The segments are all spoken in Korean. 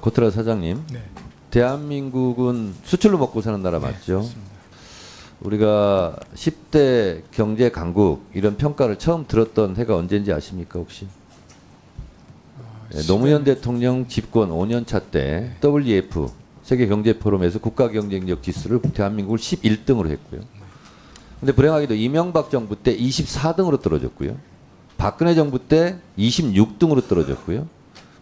코트라 사장님, 네. 대한민국은 수출로 먹고 사는 나라 맞죠? 그렇습니다. 우리가 10대 경제 강국 이런 평가를 처음 들었던 해가 언제인지 아십니까 혹시? 노무현 대통령 집권 5년 차 때 WEF 세계경제포럼에서 국가경쟁력 지수를 대한민국을 11등으로 했고요. 근데 불행하게도 이명박 정부 때 24등으로 떨어졌고요. 박근혜 정부 때 26등으로 떨어졌고요.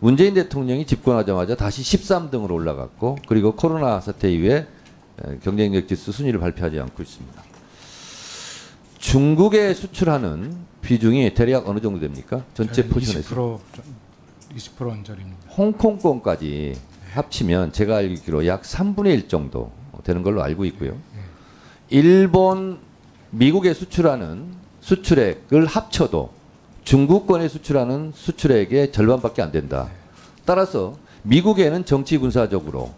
문재인 대통령이 집권하자마자 다시 13등으로 올라갔고, 그리고 코로나 사태 이후에 경쟁력 지수 순위를 발표하지 않고 있습니다. 중국에 수출하는 비중이 대략 어느 정도 됩니까? 전체 포션에서 20% 언저리입니다. 홍콩권까지 합치면 제가 알기로 약 3분의 1 정도 되는 걸로 알고 있고요. 일본, 미국에 수출하는 수출액을 합쳐도 중국권에 수출하는 수출액의 절반밖에 안 된다. 따라서 미국에는 정치 군사적으로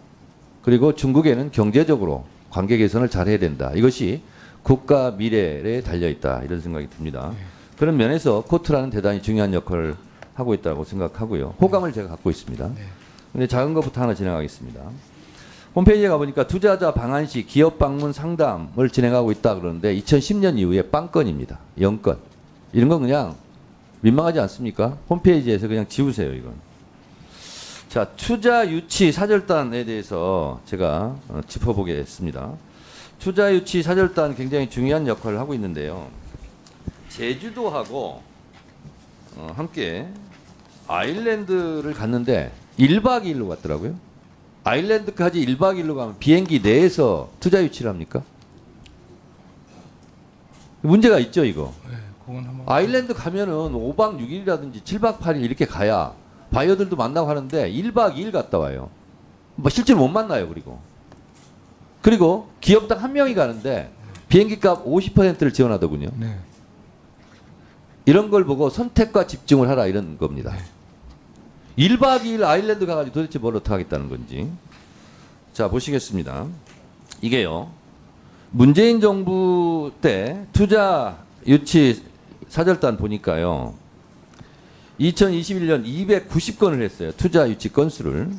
그리고 중국에는 경제적으로 관계 개선을 잘해야 된다. 이것이 국가 미래에 달려있다. 이런 생각이 듭니다. 그런 면에서 코트라는 대단히 중요한 역할을 하고 있다고 생각하고요. 호감을 제가 갖고 있습니다. 근데 작은 것부터 하나 진행하겠습니다. 홈페이지에 가보니까 투자자 방한시 기업 방문 상담을 진행하고 있다 그러는데 2010년 이후에 빵건입니다. 0건. 이런 건 그냥 민망하지 않습니까? 홈페이지에서 그냥 지우세요, 이건. 자, 투자 유치 사절단에 대해서 제가 짚어보겠습니다. 투자 유치 사절단 굉장히 중요한 역할을 하고 있는데요. 제주도하고 함께 아일랜드를 갔는데 1박 2일로 갔더라고요. 아일랜드까지 1박 2일로 가면 비행기 내에서 투자 유치를 합니까? 문제가 있죠, 이거. 네, 그건 한번 아일랜드 가면은 5박 6일이라든지 7박 8일 이렇게 가야 바이어들도 만나고 하는데 1박 2일 갔다 와요. 뭐 실제로 못 만나요, 그리고 기업당 한 명이 가는데 비행기 값 50%를 지원하더군요. 네. 이런 걸 보고 선택과 집중을 하라 이런 겁니다. 1박 2일 아일랜드 가가지고 도대체 뭘 어떻게 하겠다는 건지. 자, 보시겠습니다. 이게요. 문재인 정부 때 투자 유치 사절단 보니까요. 2021년 290건을 했어요. 투자 유치 건수를.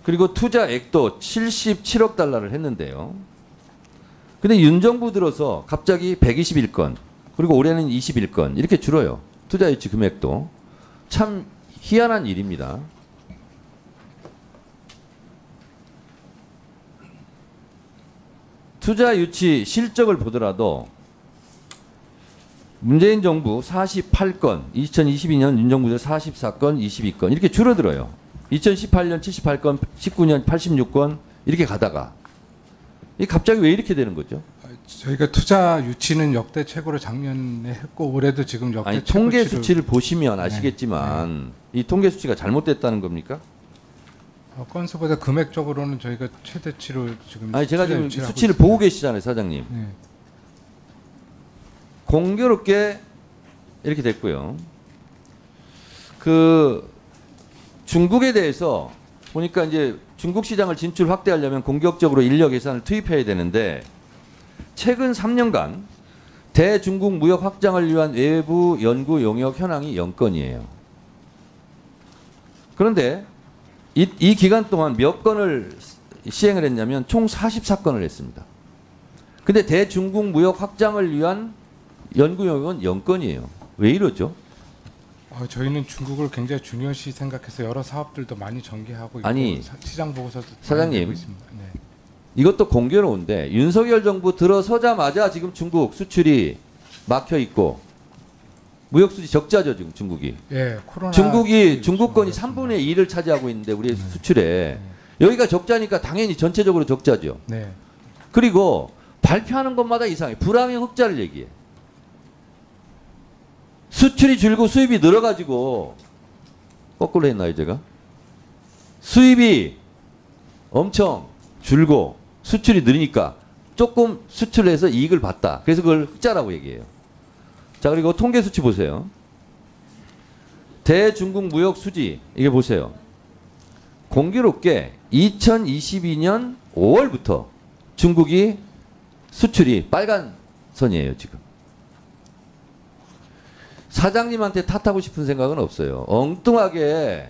그리고 투자액도 77억 달러를 했는데요. 근데 윤 정부 들어서 갑자기 121건, 그리고 올해는 21건 이렇게 줄어요. 투자 유치 금액도. 참 희한한 일입니다. 투자 유치 실적을 보더라도 문재인 정부 48건, 2022년 윤 정부 때 44건, 22건 이렇게 줄어들어요. 2018년 78건, 19년 86건 이렇게 가다가 이 갑자기 왜 이렇게 되는 거죠? 저희가 투자 유치는 역대 최고로 작년에 했고 올해도 지금 역대 아니, 최고치를 통계 수치를 보시면 아시겠지만 이 통계 수치가 잘못됐다는 겁니까? 건수보다 금액적으로는 저희가 최대치로 지금 아니, 제가 투자 지금 유치를 하고 수치를 있습니다. 보고 계시잖아요, 사장님. 네. 공교롭게 이렇게 됐고요. 그 중국에 대해서 보니까 이제 중국 시장을 진출 확대하려면 공격적으로 인력 예산을 투입해야 되는데 최근 3년간 대중국 무역 확장을 위한 외부 연구 용역 현황이 0건이에요. 그런데 이 기간 동안 몇 건을 시행을 했냐면 총 44건을 했습니다. 근데 대중국 무역 확장을 위한 연구 용역은 0건이에요. 왜 이러죠? 저희는 중국을 굉장히 중요시 생각해서 여러 사업들도 많이 전개하고 있고 아니, 시장 보고서도 사장님, 많이 내고 있습니다. 네. 이것도 공교로운데 윤석열 정부 들어서자마자 지금 중국 수출이 막혀 있고 무역 수지 적자죠, 지금 중국이. 예, 코로나 중국이 중국권이 3분의 2를 차지하고 있는데 우리 수출에 여기가 적자니까 당연히 전체적으로 적자죠. 네. 그리고 발표하는 것마다 이상해. 불황의 흑자를 얘기해. 수출이 줄고 수입이 늘어가지고 거꾸로 했나요, 제가? 수입이 엄청 줄고 수출이 느리니까 조금 수출해서 이익을 봤다. 그래서 그걸 흑자라고 얘기해요. 자, 그리고 통계 수치 보세요. 대중국 무역 수지 이게 보세요. 공교롭게 2022년 5월부터 중국이 수출이 빨간 선이에요, 지금. 사장님한테 탓하고 싶은 생각은 없어요. 엉뚱하게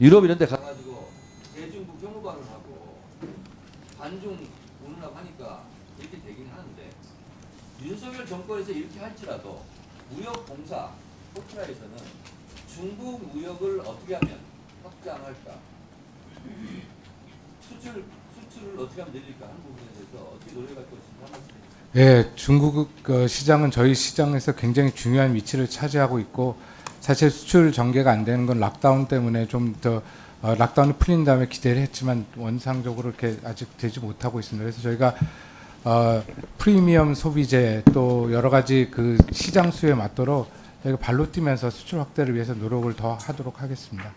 유럽 이런 데 가가지고 대중국 혐오발을 하고 반중 운운하고 하니까 이렇게 되긴 하는데 윤석열 정권에서 이렇게 할지라도 무역 공사 포트라에서는 중국 무역을 어떻게 하면 확장할까? 수출을 어떻게 하면 늘릴까 하는 부분에 대해서 어떻게 노력할 것인지 한 말씀 해주세요. 예, 중국 시장은 저희 시장에서 굉장히 중요한 위치를 차지하고 있고 사실 수출 전개가 안 되는 건 락다운 때문에 좀 더 락다운이 풀린 다음에 기대를 했지만 원상적으로 이렇게 아직 되지 못하고 있습니다. 그래서 저희가 프리미엄 소비재 또 여러 가지 그 시장 수요에 맞도록 저희가 발로 뛰면서 수출 확대를 위해서 노력을 더 하도록 하겠습니다.